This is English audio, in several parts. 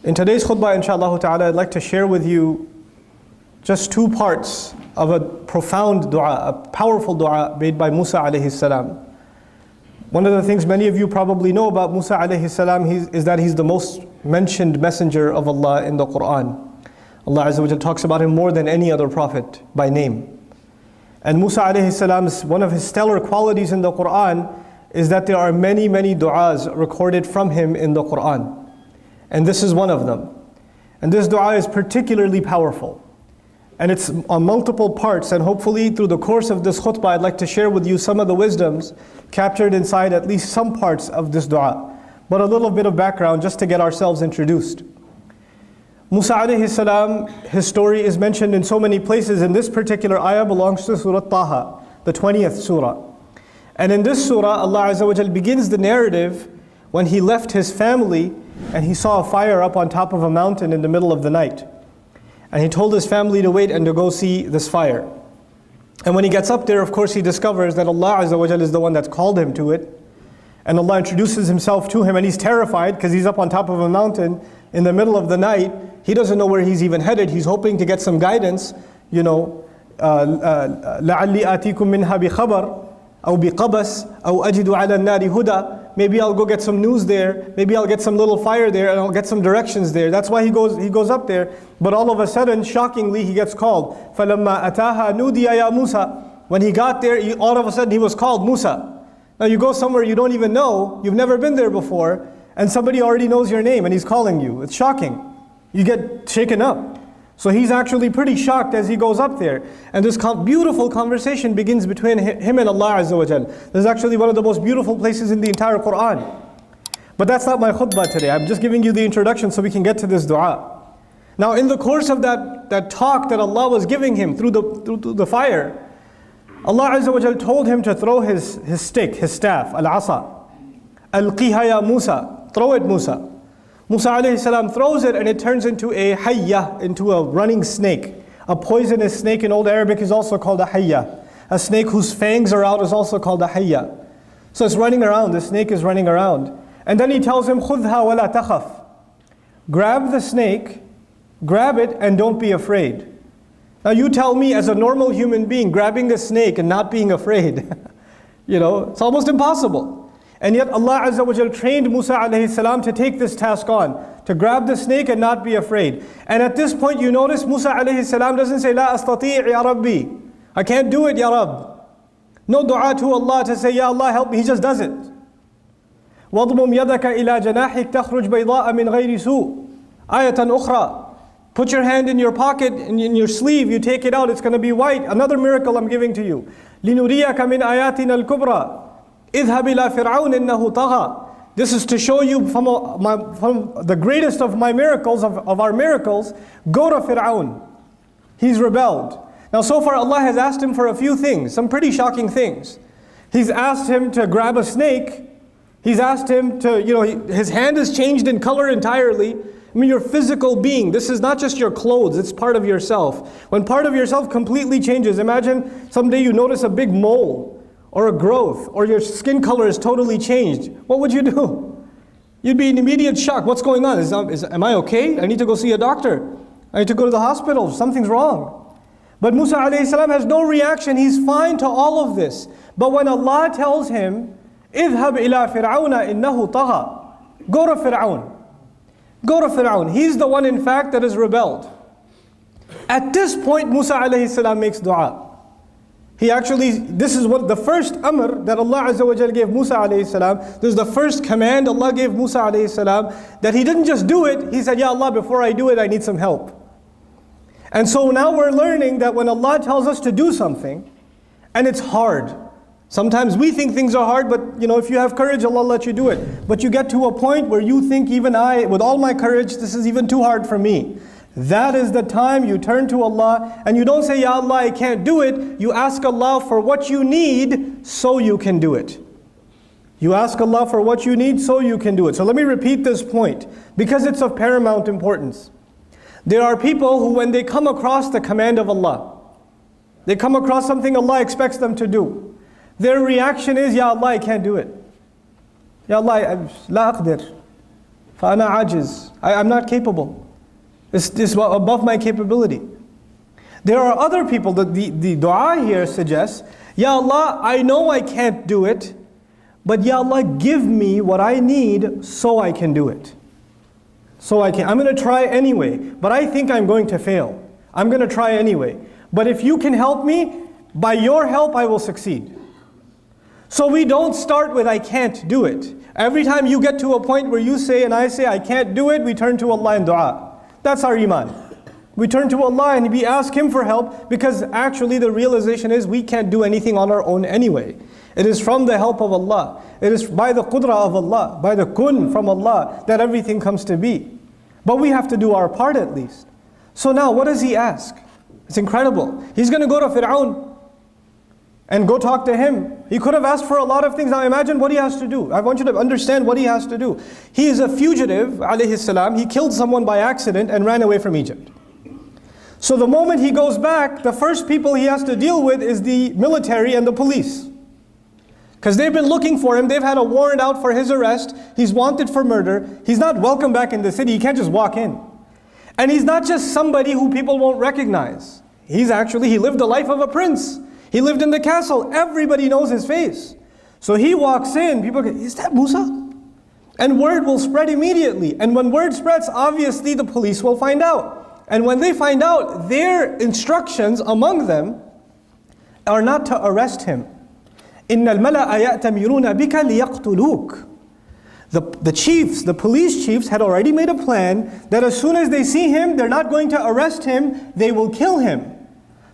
In today's khutbah, inshaAllah ta'ala, I'd like to share with you just two parts of a profound dua, a powerful dua made by Musa alayhi salam. One of the things many of you probably know about Musa alayhi salam is that he's the most mentioned messenger of Allah in the Qur'an. Allah Azza wa Jal talks about him more than any other prophet by name. And Musa alayhi salam's, one of his stellar qualities in the Qur'an is that there are many, many du'as recorded from him in the Qur'an. And this is one of them. And this dua is particularly powerful. And it's on multiple parts, and hopefully through the course of this khutbah, I'd like to share with you some of the wisdoms captured inside at least some parts of this dua. But a little bit of background just to get ourselves introduced. Musa alayhi salam, his story is mentioned in so many places. In this particular ayah belongs to Surah Taha, the 20th surah. And in this surah, Allah Azza wa Jal begins the narrative when he left his family and he saw a fire up on top of a mountain in the middle of the night. And he told his family to wait and to go see this fire. And when he gets up there, of course, he discovers that Allah Azza wa Jal is the one that's called him to it. And Allah introduces himself to him, and he's terrified because he's up on top of a mountain in the middle of the night. He doesn't know where he's even headed. He's hoping to get some guidance, لَعَلِّي آتِيكُم مِّنْهَا بِخَبَرٍ أو بقبس أو أجد على النار هدى. Maybe I'll go get some news there. Maybe I'll get some little fire there, and I'll get some directions there. That's why he goes up there. But all of a sudden, shockingly, he gets called. فَلَمَّا أَتَاهَا نُودِيَ يَا مُوسَى. When he got there, all of a sudden he was called Musa. Now you go somewhere you don't even know, you've never been there before, and somebody already knows your name and he's calling you. It's shocking. You get shaken up. So he's actually pretty shocked as he goes up there. And this beautiful conversation begins between him and Allah Azza wa Jal. This is actually one of the most beautiful places in the entire Qur'an. But that's not my khutbah today. I'm just giving you the introduction so we can get to this dua. Now in the course of that talk that Allah was giving him through the fire, Allah Azza wa Jal told him to throw his stick, his staff, al-asa. Alqiha ya Musa. Throw it, Musa. Musa alayhi salam throws it and it turns into a hayya, into a running snake. A poisonous snake in Old Arabic is also called a hayya. A snake whose fangs are out is also called a hayya. So it's running around, the snake is running around. And then he tells him, خُذْهَا وَلَا تَخَفْ. Grab the snake, grab it and don't be afraid. Now you tell me, as a normal human being, grabbing a snake and not being afraid, it's almost impossible. And yet Allah Azza wa Jal trained Musa alayhi salam to take this task on, to grab the snake and not be afraid. And at this point you notice Musa alayhi salam doesn't say, La astati' ya Rabbi. I can't do it, Ya Rabb. No dua to Allah to say, Ya Allah help me. He just does it. وَضْمُمْ يَدَكَ إِلَى جَنَاحِكَ تَخْرُجْ بَيْضَاءَ مِنْ غَيْرِ سُوءٍ. Ayatan ukhra. Put your hand in your pocket, in your sleeve, you take it out, it's going to be white. Another miracle I'm giving to you. لِنُرِيَكَ مِنْ آيَاتِنَا الْكُبْرَى. اذهب إلى فرعون إنه طغى. This is to show you from the greatest of my miracles, of our miracles. Go to Fir'aun. He's rebelled. Now so far Allah has asked him for a few things, some pretty shocking things. He's asked him to grab a snake. He's asked him to, his hand is changed in color entirely. I mean, your physical being, this is not just your clothes, it's part of yourself. When part of yourself completely changes, imagine someday you notice a big mole or a growth, or your skin color is totally changed. What would you do? You'd be in immediate shock. What's going on? Am I okay? I need to go see a doctor. I need to go to the hospital. Something's wrong. But Musa alayhi salam has no reaction. He's fine to all of this. But when Allah tells him, اذهب إلى فرعون إنه طغى. Go to Fir'aun. Go to Fir'aun. He's the one in fact that has rebelled. At this point Musa alayhi salam makes dua. This is what the first amr that Allah Azza wa Jal gave Musa alayhi salam. This is the first command Allah gave Musa alayhi salam, that he didn't just do it. He said, Ya Allah, before I do it, I need some help. And so now we're learning that when Allah tells us to do something, and it's hard. Sometimes we think things are hard, but if you have courage, Allah will let you do it. But you get to a point where you think, even I, with all my courage, this is even too hard for me. That is the time you turn to Allah and you don't say, Ya Allah, I can't do it. You ask Allah for what you need so you can do it. You ask Allah for what you need so you can do it. So let me repeat this point because it's of paramount importance. There are people who, when they come across the command of Allah, they come across something Allah expects them to do, their reaction is, Ya Allah, I can't do it. Ya Allah, la aqdir. فَأَنَا عَاجِز. I'm not capable. It's above my capability. There are other people that the dua here suggests, Ya Allah, I know I can't do it, but Ya Allah, give me what I need so I can do it. I'm going to try anyway, but I think I'm going to fail. I'm going to try anyway. But if you can help me, by your help I will succeed. So we don't start with I can't do it. Every time you get to a point where you say and I say I can't do it, we turn to Allah in dua. That's our iman. We turn to Allah and we ask Him for help, because actually the realization is we can't do anything on our own anyway. It is from the help of Allah. It is by the qudrah of Allah, by the kun from Allah, that everything comes to be. But we have to do our part at least. So now what does he ask? It's incredible. He's going to go to Fir'aun and go talk to him. He could have asked for a lot of things. Now imagine what he has to do. I want you to understand what he has to do. He is a fugitive, alayhi salam. He killed someone by accident and ran away from Egypt. So the moment he goes back, the first people he has to deal with is the military and the police. Because they've been looking for him. They've had a warrant out for his arrest. He's wanted for murder. He's not welcome back in the city. He can't just walk in. And he's not just somebody who people won't recognize. He lived the life of a prince. He lived in the castle. Everybody knows his face. So he walks in. People go, is that Musa? And word will spread immediately. And when word spreads, obviously the police will find out. And when they find out, their instructions among them are not to arrest him. إِنَّ الْمَلَأَ يَأْتَمِرُونَ بِكَ لِيَقْتُلُوكَ. The chiefs, the police chiefs had already made a plan that as soon as they see him, they're not going to arrest him, they will kill him.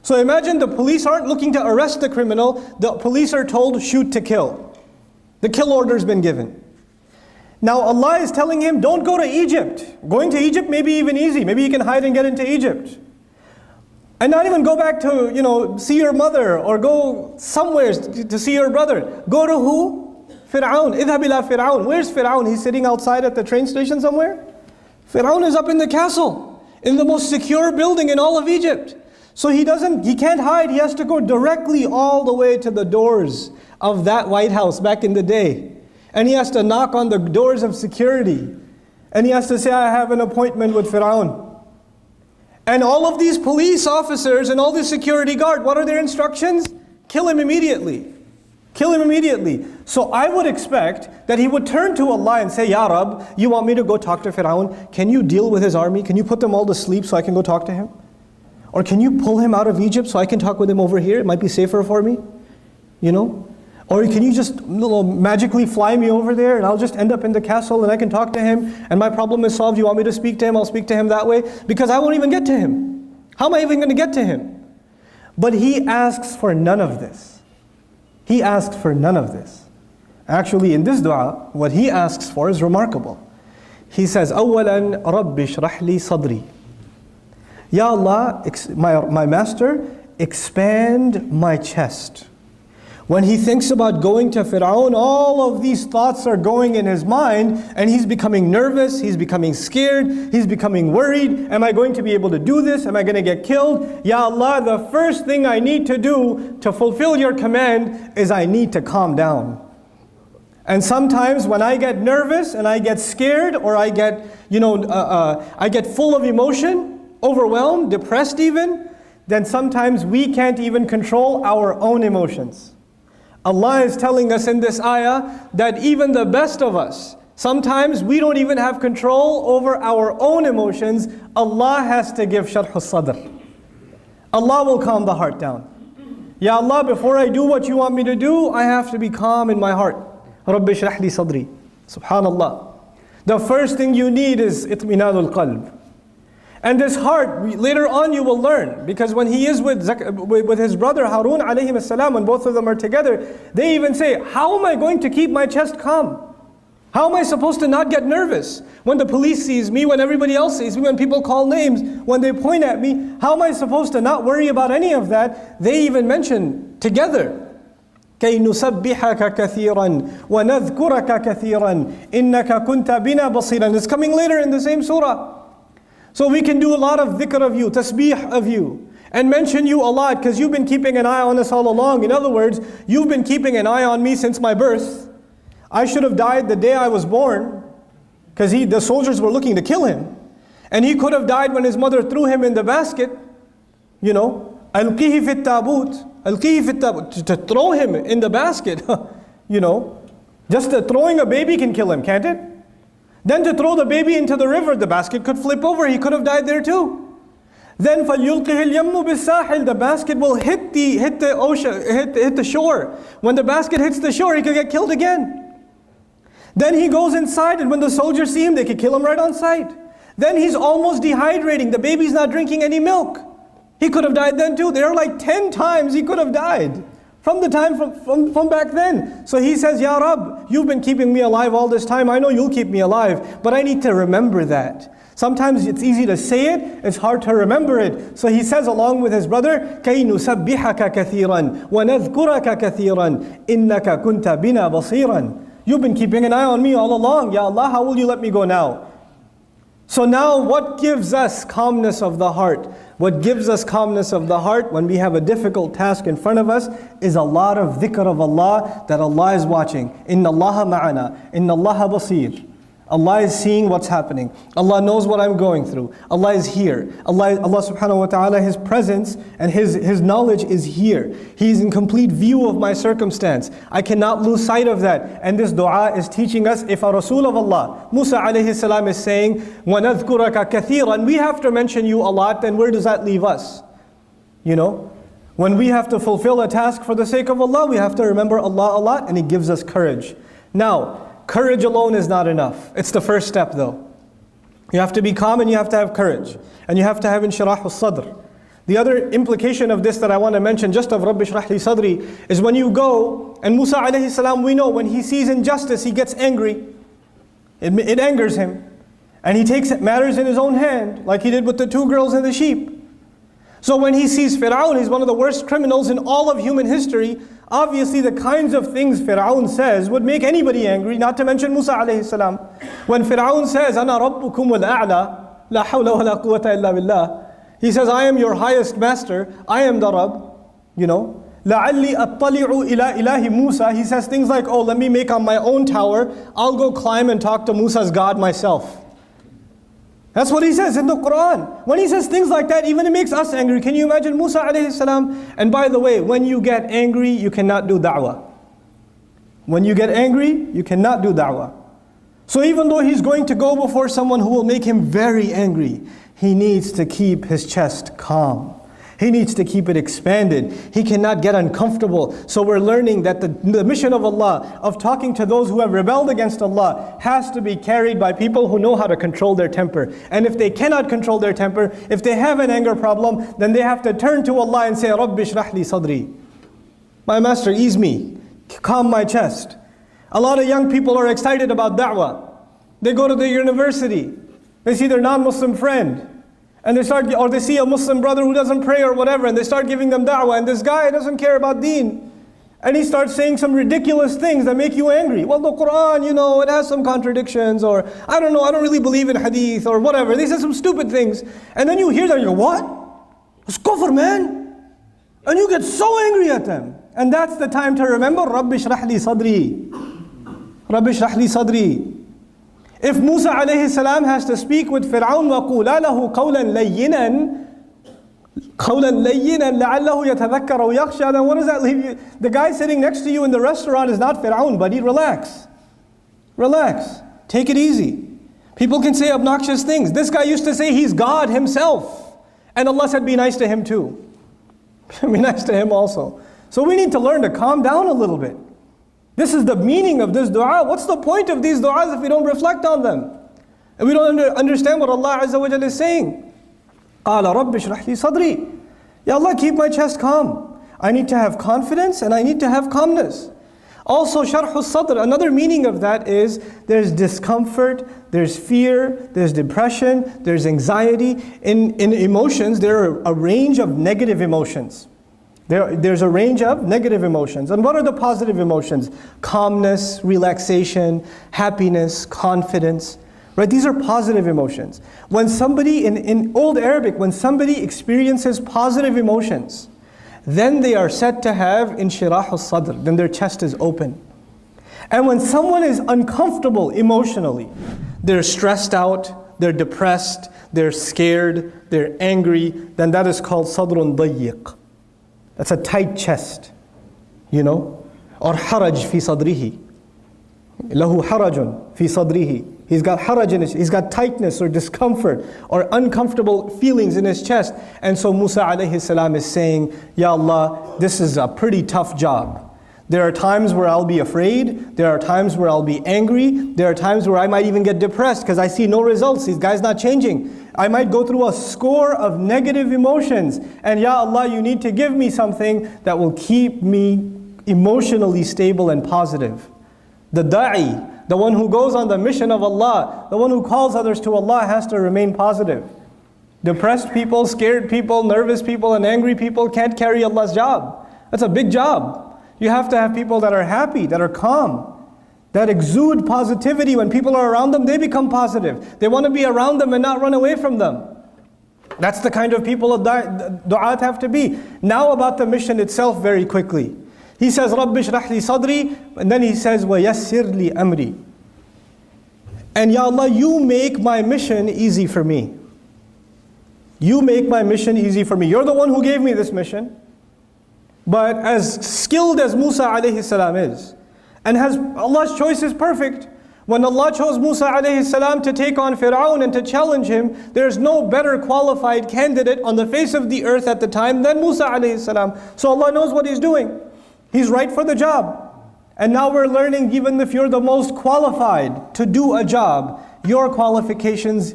So imagine the police aren't looking to arrest the criminal, the police are told shoot to kill. The kill order's been given. Now Allah is telling him, don't go to Egypt. Going to Egypt may be even easy. Maybe you can hide and get into Egypt. And not even go back to, see your mother or go somewhere to see your brother. Go to who? Fir'aun. Idhab ila Fir'aun. Where's Fir'aun? He's sitting outside at the train station somewhere? Fir'aun is up in the castle, in the most secure building in all of Egypt. So he can't hide. He has to go directly all the way to the doors of that White House back in the day. And he has to knock on the doors of security. And he has to say, I have an appointment with Fir'aun. And all of these police officers and all the security guard, what are their instructions? Kill him immediately. Kill him immediately. So I would expect that he would turn to Allah and say, Ya Rab, you want me to go talk to Fir'aun? Can you deal with his army? Can you put them all to sleep so I can go talk to him? Or can you pull him out of Egypt so I can talk with him over here? It might be safer for me. Or can you just magically fly me over there and I'll just end up in the castle and I can talk to him and my problem is solved. You want me to speak to him? I'll speak to him that way. Because I won't even get to him. How am I even going to get to him? But he asks for none of this. He asks for none of this. Actually, in this dua, what he asks for is remarkable. He says, أَوَّلًا رَبِّ اشْرَحْ لِي صَدْرِي. Ya Allah, my master, expand my chest. When he thinks about going to Fir'aun, all of these thoughts are going in his mind and he's becoming nervous, he's becoming scared, he's becoming worried. Am I going to be able to do this? Am I going to get killed? Ya Allah, the first thing I need to do to fulfill your command is I need to calm down. And sometimes when I get nervous and I get scared or I get, I get full of emotion, overwhelmed, depressed even, then sometimes we can't even control our own emotions. Allah is telling us in this ayah that even the best of us, sometimes we don't even have control over our own emotions. Allah has to give sharh al-sadr. Allah will calm the heart down. Ya Allah, before I do what you want me to do, I have to be calm in my heart. Rabbi shrah li sadri. Subhanallah. The first thing you need is itminanul qalb. And this heart, later on you will learn, because when he is with his brother Harun alayhi salam, when both of them are together, they even say, how am I going to keep my chest calm? How am I supposed to not get nervous? When the police sees me, when everybody else sees me, when people call names, when they point at me, how am I supposed to not worry about any of that? They even mention together, كَيْ نُسَبِّحَكَ كَثِيرًا وَنَذْكُرَكَ كَثِيرًا إِنَّكَ كُنْتَ بِنَا بَصِيرًا. It's coming later in the same surah. So we can do a lot of dhikr of you, tasbih of you, and mention you a lot because you've been keeping an eye on us all along. In other words, you've been keeping an eye on me since my birth. I should have died the day I was born. because the soldiers were looking to kill him. And he could have died when his mother threw him in the basket. You know, ألقيه في التابوت, ألقيه في التابوت, to throw him in the basket. You know, just throwing a baby can kill him, can't it? Then to throw the baby into the river, the basket could flip over, he could have died there too. Then فَلْيُلْقِهِ الْيَمُّ بِالسَّاحِلِ, the basket will hit the ocean, hit the shore. When the basket hits the shore, he could get killed again. Then he goes inside, and when the soldiers see him, they could kill him right on sight. Then he's almost dehydrating, the baby's not drinking any milk. He could have died then too. There are like 10 times he could have died from the time from back then. So he says, Ya Rabb, you've been keeping me alive all this time. I know you'll keep me alive, but I need to remember that. Sometimes it's easy to say it, it's hard to remember it. So he says along with his brother, كَيْ نُسَبِّحَكَ كَثِيرًا وَنَذْكُرَكَ كَثِيرًا إِنَّكَ كُنْتَ بِنَا بَصِيرًا. You've been keeping an eye on me all along. Ya Allah, how will you let me go now? So now what gives us calmness of the heart? What gives us calmness of the heart when we have a difficult task in front of us is a lot of dhikr of Allah, that Allah is watching. Inna Allaha ma'ana, Inna Allaha basir. Allah is seeing what's happening. Allah knows what I'm going through. Allah is here. Allah subhanahu wa ta'ala, His presence and His knowledge is here. He's in complete view of my circumstance. I cannot lose sight of that. And this dua is teaching us, if a Rasul of Allah, Musa alayhi salam, is saying, وَنَذْكُرَكَ كَثِيرًا, we have to mention you a lot, then where does that leave us? You know? When we have to fulfill a task for the sake of Allah, we have to remember Allah a lot, and He gives us courage. Now, courage alone is not enough. It's the first step though. You have to be calm and you have to have courage. And you have to have inshirah al-sadr. The other implication of this that I want to mention, just of Rabbi shrah li sadri, is when you go, and Musa alayhi salam, we know when he sees injustice, he gets angry. It angers him. And he takes matters in his own hand, like he did with the 2 girls and the sheep. So when he sees Fir'aun, he's one of the worst criminals in all of human history. Obviously the kinds of things Fir'aun says would make anybody angry, not to mention Musa alayhi salam. When Fir'aun says, أَنَا رَبُّكُمُ الْأَعْلَى لَا حَوْلَ وَلَا قُوَّةَ إِلَّا بِاللَّهِ, he says, I am your highest master, I am the Rabb, you know. لَعَلِّي أَطَّلِعُ إِلَىٰ إِلَهِ Musa, he says things like, oh, let me make on my own tower, I'll go climb and talk to Musa's God myself. That's what he says in the Quran. When he says things like that, even it makes us angry. Can you imagine Musa alayhi salam? And by the way, when you get angry, you cannot do da'wah. When you get angry, you cannot do da'wah. So even though he's going to go before someone who will make him very angry, he needs to keep his chest calm. He needs to keep it expanded. He cannot get uncomfortable. So we're learning that the mission of Allah, of talking to those who have rebelled against Allah, has to be carried by people who know how to control their temper. And if they cannot control their temper, if they have an anger problem, then they have to turn to Allah and say, Rabbi shrah li sadri. My master, ease me, calm my chest. A lot of young people are excited about da'wah. They go to the university, they see their non-Muslim friend, and they see a Muslim brother who doesn't pray or whatever, and they start giving them da'wah, and this guy doesn't care about deen. And he starts saying some ridiculous things that make you angry. Well, the Quran, you know, it has some contradictions, or I don't know, I don't really believe in hadith, or whatever. They say some stupid things. And then you hear that, you go, what? It's kufr, man. And you get so angry at them. And that's the time to remember, Rabbi shrah li sadri. Rabbi shrah li sadri. If Musa alayhi salam has to speak with Fir'aun, وَقُولَا لَهُ قَوْلًا لَيِّنًا قَوْلًا لَيِّنًا لَعَلَّهُ يَتَذَكَّرَ وَيَخْشَى, then what does that leave you? The guy sitting next to you in the restaurant is not Fir'aun, buddy. Relax. Relax. Take it easy. People can say obnoxious things. This guy used to say he's God himself. And Allah said, be nice to him too. Be nice to him also. So we need to learn to calm down a little bit. This is the meaning of this dua. What's the point of these du'as if we don't reflect on them? And we don't understand what Allah Azza wa Jalla is saying. قَالَ رَبِّ اشْرَحْ لِي صَدْرِي. Ya Allah, keep my chest calm. I need to have confidence and I need to have calmness. Also, sharh al-sadr, another meaning of that is there's discomfort, there's fear, there's depression, there's anxiety. In emotions, there are a range of negative emotions. There's a range of negative emotions. And what are the positive emotions? Calmness, relaxation, happiness, confidence. Right? These are positive emotions. When somebody, in Old Arabic, when somebody experiences positive emotions, then they are said to have inshirah al-sadr, then their chest is open. And when someone is uncomfortable emotionally, they're stressed out, they're depressed, they're scared, they're angry, then that is called sadrun dayyiq. That's a tight chest, you know? Or haraj fi sadrihi. Lahu harajun fi sadrihi. He's got haraj in his, he's got tightness or discomfort or uncomfortable feelings in his chest. And so Musa alayhi salam is saying, Ya Allah, this is a pretty tough job. There are times where I'll be afraid. There are times where I'll be angry. There are times where I might even get depressed because I see no results. These guys not changing. I might go through a score of negative emotions. And Ya Allah, you need to give me something that will keep me emotionally stable and positive. The da'i, the one who goes on the mission of Allah, the one who calls others to Allah, has to remain positive. Depressed people, scared people, nervous people, and angry people can't carry Allah's job. That's a big job. You have to have people that are happy, that are calm, that exude positivity. When people are around them, they become positive. They want to be around them and not run away from them. That's the kind of people du'at have to be. Now about the mission itself very quickly. He says, Rabbi shrah li sadri, and then he says, wa yassir li amri. And Ya Allah, you make my mission easy for me. You make my mission easy for me. You're the one who gave me this mission. But as skilled as Musa alayhi salam is, and Allah's choice is perfect. When Allah chose Musa alayhi salam to take on Fir'aun and to challenge him, there's no better qualified candidate on the face of the earth at the time than Musa alayhi salam. So Allah knows what He's doing. He's right for the job. And now we're learning, even if you're the most qualified to do a job, your qualifications,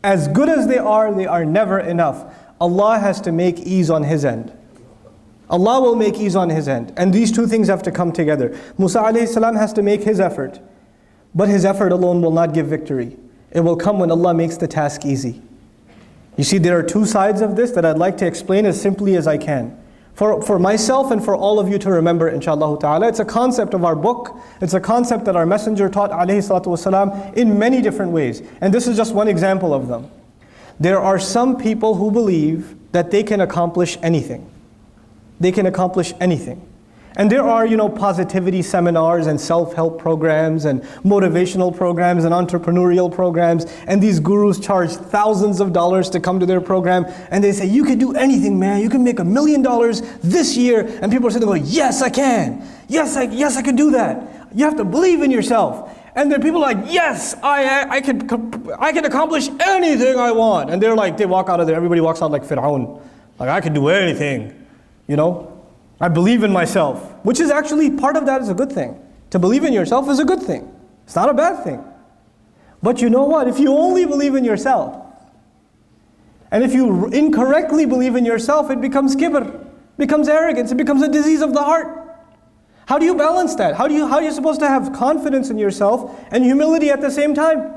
as good as they are never enough. Allah has to make ease on His end. Allah will make ease on His end. And these two things have to come together. Musa alayhi salam has to make his effort. But his effort alone will not give victory. It will come when Allah makes the task easy. You see, there are two sides of this that I'd like to explain as simply as I can. For myself and for all of you to remember, inshaAllah ta'ala. It's a concept of our book. It's a concept that our messenger taught alayhi salatu wasalam in many different ways. And this is just one example of them. There are some people who believe that they can accomplish anything. They can accomplish anything. And there are, positivity seminars and self-help programs and motivational programs and entrepreneurial programs. And these gurus charge thousands of dollars to come to their program. And they say, you can do anything, man. You can make $1 million this year. And people are sitting there going, yes, I can. Yes, I can do that. You have to believe in yourself. And there are people like, yes, I can accomplish anything I want. And they're like, they walk out of there. Everybody walks out like Fir'aun. Like, I can do anything. I believe in myself, which is actually part of that is a good thing. To believe in yourself is a good thing. It's not a bad thing. But you know what? If you only believe in yourself, and if you incorrectly believe in yourself, it becomes kibr, becomes arrogance, it becomes a disease of the heart. How do you balance that? How are you supposed to have confidence in yourself and humility at the same time?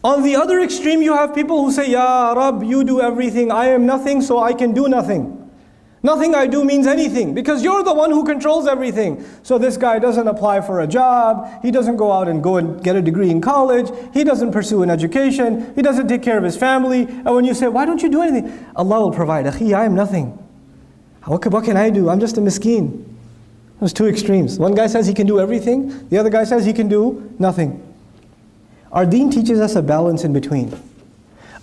On the other extreme, you have people who say, Ya Rabb, you do everything, I am nothing, so I can do nothing. Nothing I do means anything because you're the one who controls everything. So this guy doesn't apply for a job, he doesn't go out and get a degree in college, he doesn't pursue an education, he doesn't take care of his family. And when you say, why don't you do anything? Allah will provide. Akhi, I am nothing. What can I do? I'm just a miskeen. There's two extremes. One guy says he can do everything, the other guy says he can do nothing. Our deen teaches us a balance in between.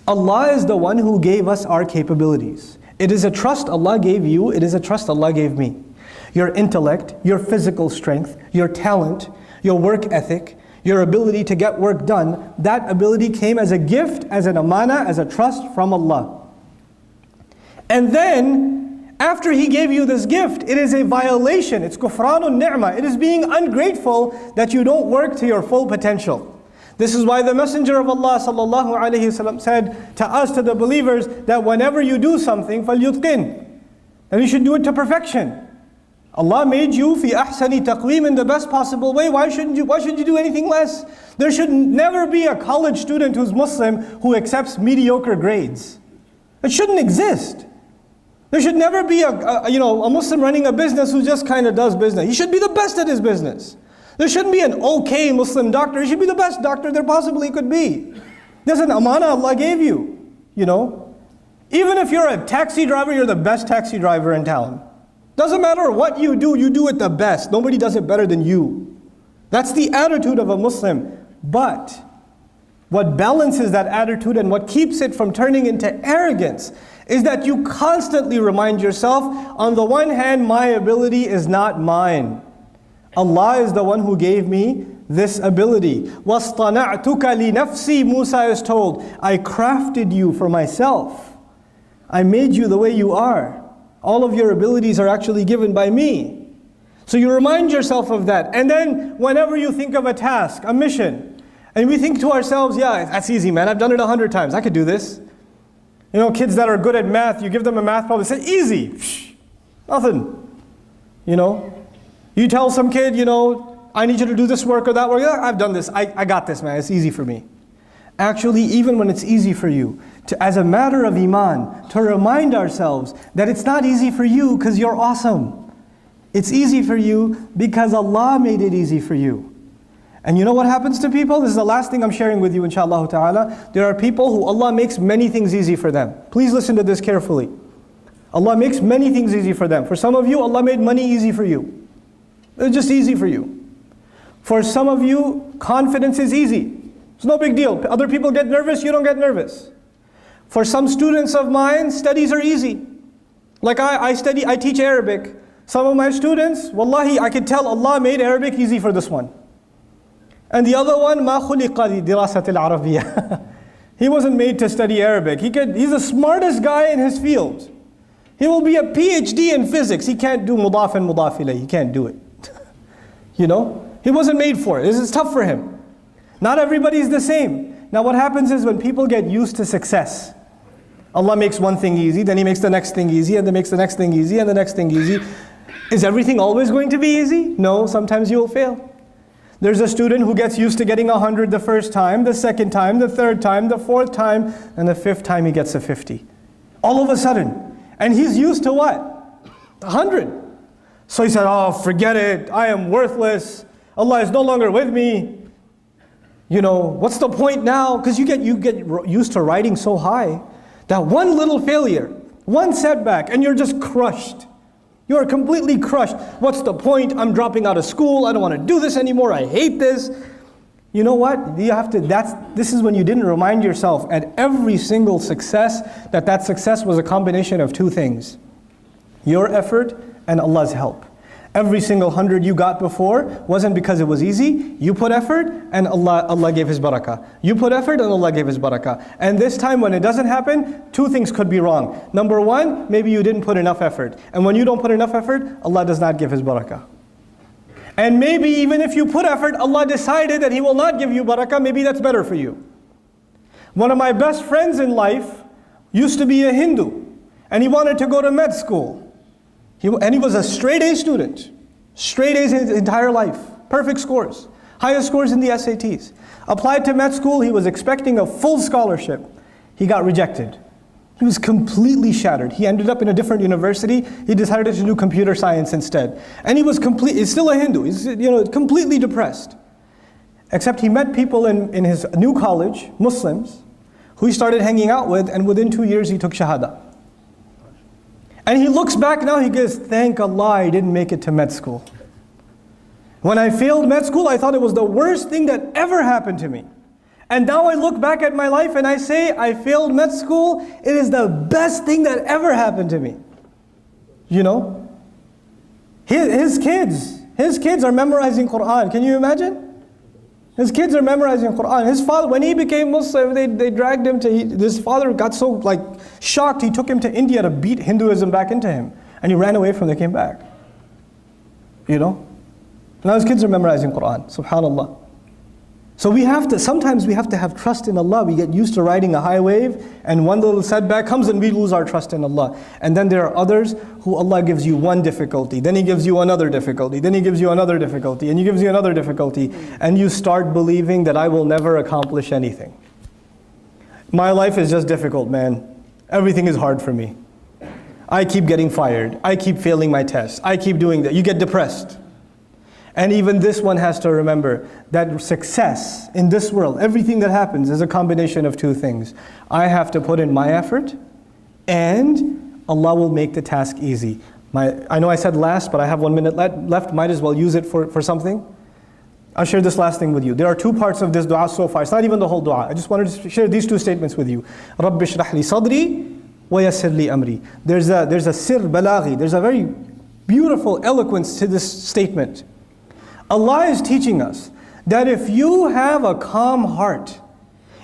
Allah is the one who gave us our capabilities. It is a trust Allah gave you, it is a trust Allah gave me. Your intellect, your physical strength, your talent, your work ethic, your ability to get work done, that ability came as a gift, as an amana, as a trust from Allah. And then, after He gave you this gift, it is a violation, it's kufranun ni'mah, it is being ungrateful that you don't work to your full potential. This is why the Messenger of Allah sallallahu alaihi wasallam said to us, to the believers, that whenever you do something, فَلْيُتْقِنْ, and you should do it to perfection. Allah made you fi ahsani taqweem, in the best possible way. Why should you do anything less? There should never be a college student who's Muslim who accepts mediocre grades. It shouldn't exist. There should never be a Muslim running a business who just kind of does business. He should be the best at his business. There shouldn't be an okay Muslim doctor. He should be the best doctor there possibly could be. There's an amana Allah gave you, Even if you're a taxi driver, you're the best taxi driver in town. Doesn't matter what you do it the best. Nobody does it better than you. That's the attitude of a Muslim. But What balances that attitude and what keeps it from turning into arrogance is that you constantly remind yourself, on the one hand, my ability is not mine. Allah is the one who gave me this ability. وَاصْطَنَعْتُكَ لِنَفْسِي, Musa is told, I crafted you for myself. I made you the way you are. All of your abilities are actually given by me. So you remind yourself of that. And then whenever you think of a task, a mission, and we think to ourselves, yeah, that's easy, man. I've done it 100 times. I could do this. You know, kids that are good at math, you give them a math problem, they say, easy. Psh, nothing. You know, you tell some kid, you know, I need you to do this work or that work. Yeah, I've done this. I got this, man. It's easy for me. Actually, even when it's easy for you, as a matter of iman, to remind ourselves that it's not easy for you because you're awesome. It's easy for you because Allah made it easy for you. And you know what happens to people? This is the last thing I'm sharing with you, inshallah ta'ala. There are people who Allah makes many things easy for them. Please listen to this carefully. Allah makes many things easy for them. For some of you, Allah made money easy for you. It's just easy for you. For some of you, confidence is easy. It's no big deal. Other people get nervous, you don't get nervous. For some students of mine, studies are easy. Like I teach Arabic. Some of my students, wallahi, I could tell Allah made Arabic easy for this one. And the other one, ما خلق لدراسة العربية. He wasn't made to study Arabic. He's the smartest guy in his field. He will be a PhD in physics. He can't do mudaf and mudaf ilayh. He can't do it. You know? He wasn't made for it. This is tough for him. Not everybody is the same. Now what happens is when people get used to success, Allah makes one thing easy, then He makes the next thing easy, and then makes the next thing easy, and the next thing easy. Is everything always going to be easy? No, sometimes you will fail. There's a student who gets used to getting 100 the first time, the second time, the third time, the fourth time, and the fifth time he gets a 50. All of a sudden. And he's used to what? 100. So he said, oh, forget it. I am worthless. Allah is no longer with me. You know, what's the point now? Because you get used to riding so high that one little failure, one setback, and you're just crushed. You are completely crushed. What's the point? I'm dropping out of school. I don't want to do this anymore. I hate this. You know what? This is when you didn't remind yourself at every single success that success was a combination of two things. Your effort and Allah's help. Every single 100 you got before wasn't because it was easy. You put effort and Allah gave His barakah. You put effort and Allah gave His barakah. And this time when it doesn't happen, two things could be wrong. Number one, maybe you didn't put enough effort. And when you don't put enough effort, Allah does not give His barakah. And maybe even if you put effort, Allah decided that He will not give you barakah, maybe that's better for you. One of my best friends in life used to be a Hindu. And he wanted to go to med school. And he was a straight A student. Straight A's his entire life. Perfect scores. Highest scores in the SATs. Applied to med school, he was expecting a full scholarship. He got rejected. He was completely shattered. He ended up in a different university. He decided to do computer science instead. And he's still a Hindu. He's completely depressed. Except he met people in his new college, Muslims, who he started hanging out with, and within 2 years he took Shahada. And he looks back now, he goes, thank Allah I didn't make it to med school. When I failed med school, I thought it was the worst thing that ever happened to me. And now I look back at my life and I say, I failed med school, it is the best thing that ever happened to me. You know? His kids are memorizing Qur'an. Can you imagine? His kids are memorizing Qur'an. His father, when he became Muslim, they dragged him to, his father got so shocked, he took him to India to beat Hinduism back into him. And he ran away from them, came back. You know? Now his kids are memorizing Qur'an, subhanAllah. So sometimes we have to have trust in Allah. We get used to riding a high wave, and one little setback comes and we lose our trust in Allah. And then there are others who Allah gives you one difficulty, then He gives you another difficulty, then He gives you another difficulty, and He gives you another difficulty, and you start believing that I will never accomplish anything. My life is just difficult, man. Everything is hard for me. I keep getting fired. I keep failing my tests. I keep doing that. You get depressed. And even this one has to remember that success in this world, everything that happens is a combination of two things. I have to put in my effort, and Allah will make the task easy. I know I said last, but I have 1 minute left. Might as well use it for something. I'll share this last thing with you. There are two parts of this dua so far. It's not even the whole dua. I just wanted to share these two statements with you. رَبِّ اشْرَحْ لِي صَدْرِي وَيَسِّرْ لِي أَمْرِي. There's a sir balaghi. There's a very beautiful eloquence to this statement. Allah is teaching us that if you have a calm heart,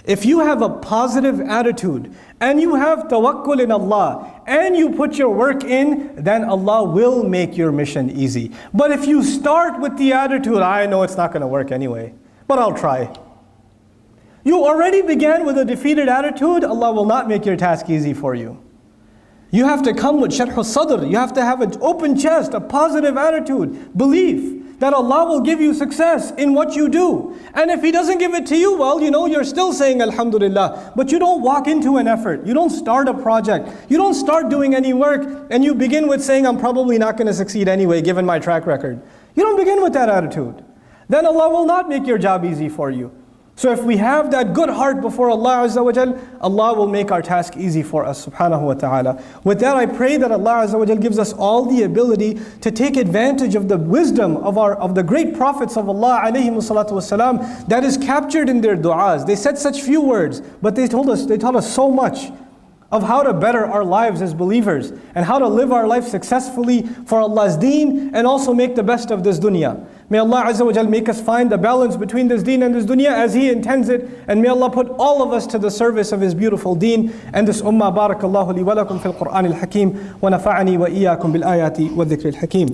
if you have a positive attitude, and you have tawakkul in Allah, and you put your work in, then Allah will make your mission easy. But if you start with the attitude, I know it's not going to work anyway, but I'll try. You already began with a defeated attitude, Allah will not make your task easy for you. You have to come with sharh al-sadr. You have to have an open chest, a positive attitude, belief that Allah will give you success in what you do. And if He doesn't give it to you, well, you're still saying Alhamdulillah, but you don't walk into an effort. You don't start a project. You don't start doing any work, and you begin with saying, I'm probably not going to succeed anyway, given my track record. You don't begin with that attitude. Then Allah will not make your job easy for you. So if we have that good heart before Allah Azza wa Jal, Allah will make our task easy for us, subhanahu wa ta'ala. With that, I pray that Allah Azza wa Jal gives us all the ability to take advantage of the wisdom of the great prophets of Allah alayhimu salatu wasalam that is captured in their du'as. They said such few words, but they taught us so much of how to better our lives as believers and how to live our life successfully for Allah's deen and also make the best of this dunya. May Allah Azza wa Jal make us find the balance between this deen and this dunya as He intends it, and may Allah put all of us to the service of His beautiful deen and this ummah. Barakallahu li wa lakum fil Qur'anil Hakim wa nafa'ani wa iyyakum bil ayati wa dhikril hakim.